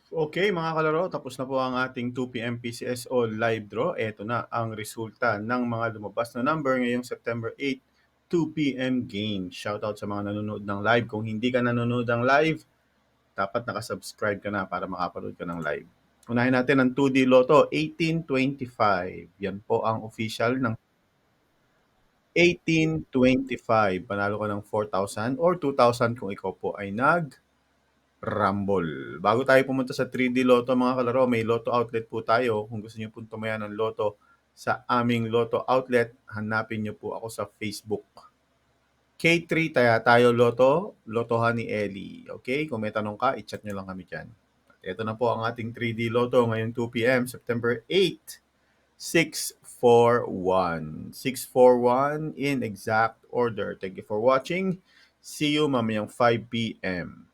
Okay mga kalaro, tapos na po ang ating 2 PM PCSO live draw. Eto na ang resulta ng mga lumabas na number ngayong September 8, 2 PM game. Shoutout sa mga nanonood ng live. Kung hindi ka nanonood ng live, dapat nakasubscribe ka na para makapanood ka ng live. Unahin natin ang 2D Lotto, 1825. Yan po ang official ng 1825. Panalo ka ng 4,000 or 2,000 kung ikaw po ay Rumble. Bago tayo pumunta sa 3D Lotto mga kalaro, may Lotto outlet po tayo. Kung gusto niyo pong tumaya ng Lotto sa aming Lotto outlet, hanapin niyo po ako sa Facebook. K3 tayo Lotto, Lotohan ni Ellie. Okay? Kung may tanong ka, i-chat niyo lang kami dyan. Ito na po ang ating 3D Lotto ngayong 2 PM, September 8, 641. 641 in exact order. Thank you for watching. See you mamayang 5 PM.